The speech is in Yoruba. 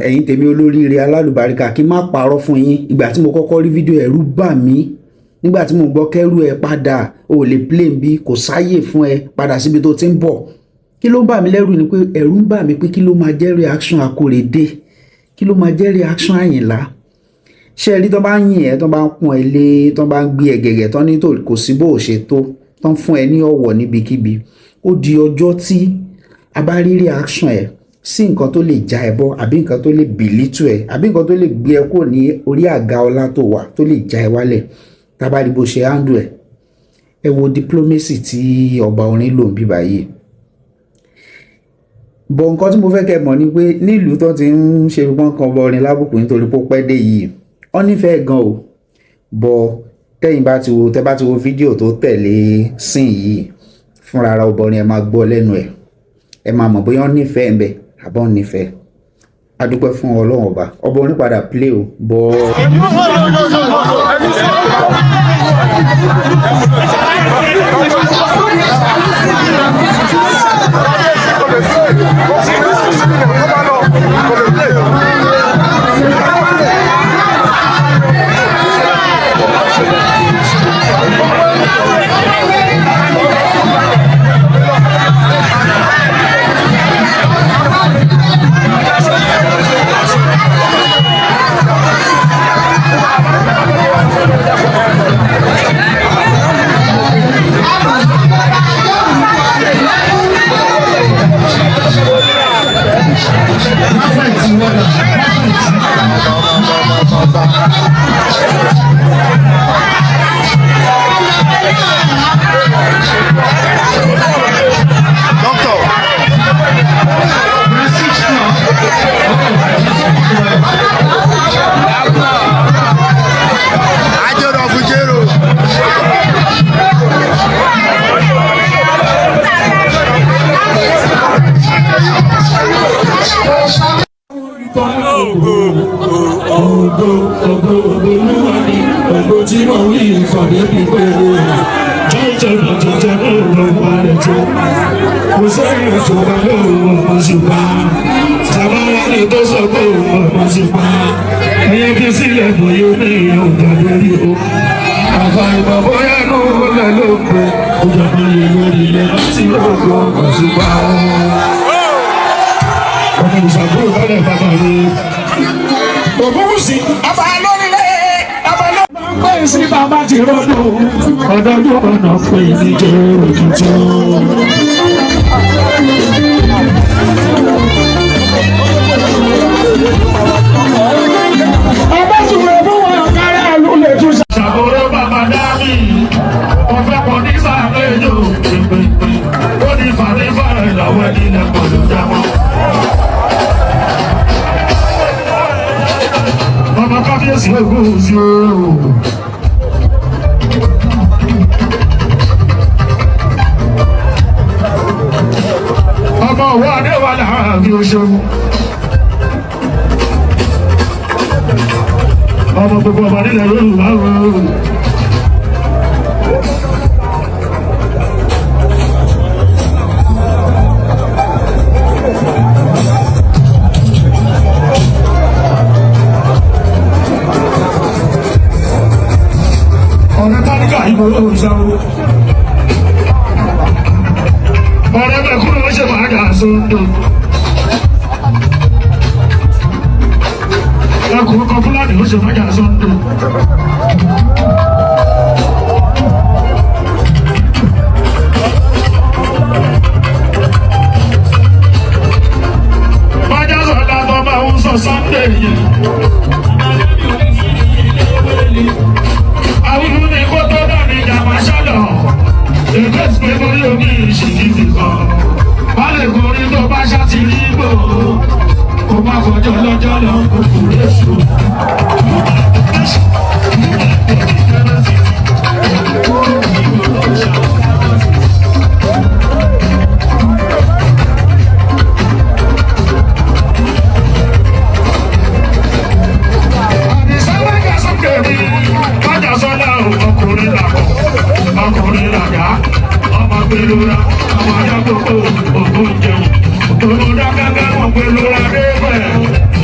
ẹ̀yin tèmi olóríire alálùbáríkà kí n má parọ́ fún yín. Ìgbà tí mo kọ́kọ́ rí fídíò ẹ̀rù bà mí. Nígbà tí mo gbọ́ kẹ́rù ẹ padà o lè play bí kò sáyè fún ẹ padà síbi tó ti ń bọ̀. Kí ló ń bà mí lẹ́rù ni pé ẹ̀rù ń bà mí pé kí ló máa jẹ́ reaction Akóredé, kí ló máa jẹ́ reaction Àyìnlá. Ṣé ẹ rí tó bá ń yìn ẹ́, tó bá ń pọ́n ẹ lé, tó bá ń gbé ẹ gẹ̀gẹ̀ tán ní kò sí bó ṣe tó, tó ń fún ẹ ní ọ̀wọ̀ níbikíbi. Ó di ọjọ́ tí a bá rí reaction ẹ sí nǹkan tó lè já ẹ bọ́ àbí nǹkan tó lè bìlítù ẹ àbí nǹkan tó lè gbé ẹ kúrò ní orí àga ọlá tó wà tó lè já ẹ wálẹ̀. Tá bá rí bó ṣe handle ẹ. Ẹ wo diplomacy tí ọba Orin lò ń bí báyìí. Bọ̀ nǹkan tí mo fẹ́ kẹ́ mọ̀ ni pé nílùú tó ti ń ṣe wọ́n kan ọba Orin lábùkù nítorí pé ó pẹ́ dé yìí wọ́n nífẹ̀ẹ́ gan o. Bọ̀ tẹ́ bá ti wo fídíò tó tẹ̀lé sìn yìí fúnra ara ọba Orin ẹ máa gbọ́ lẹ́nu ẹ̀, ẹ máa mọ̀ bóyá wọ́n nífẹ̀ẹ́ ń bẹ àbọ̀ wọ́n nífẹ̀ẹ́. A dúpẹ́ fún Ọlọ́run ọba Orin padà play o bọ̀. Bàbá ti rọ́dọ̀ ọ̀dọ́dún ọ̀nà pé ìdíje òjijì. Ọba tí wọ́n mú wọn kárí àlú lè tún ṣe. Ṣàkóró bàbá dábì, ọ̀fẹ́ pọ̀ ní sàlẹ̀jọ. Ó ní fàdífà ìlàwọ̀ ẹni lẹ́kọ̀ọ́ ló jábọ̀. Ọmọ kábíyèsí ogún sí o. Ọmọ wa ní wà láàbí oṣooṣù. Ọmọ gbogbo ọmọ nílẹ̀ Yorùbá rọrùn. Ọ̀rẹ́ táníkà ìbò òṣàwò. Ọ̀rẹ́ mẹ́kúrò ó ṣe máa gà sóńdò. Ẹkùnrin kan Fúlàní ó ṣe máa gà sóńdò. Bájá sọ̀dá tó máa ń sọ Sunday yẹn. Àwọn ìlú ní kó tó dà ní ìjàmbá ṣọ́dọ̀. Èdè tí pé bóyá omi ìṣìkìtì kan. Wọ́n lè gorí tó bá ṣáàtì rí gbò. Kó má fọjọ́ lọ́jọ́ lọ kó kúrẹ́ ṣù. Ọkùnrin làjà, ọmọ pẹ̀lú ra, ọmọ ajá gbogbo, ògbó jẹun, ògbó dákẹ́kẹ́ wọn pẹ̀lú ra dé bẹ́ẹ̀.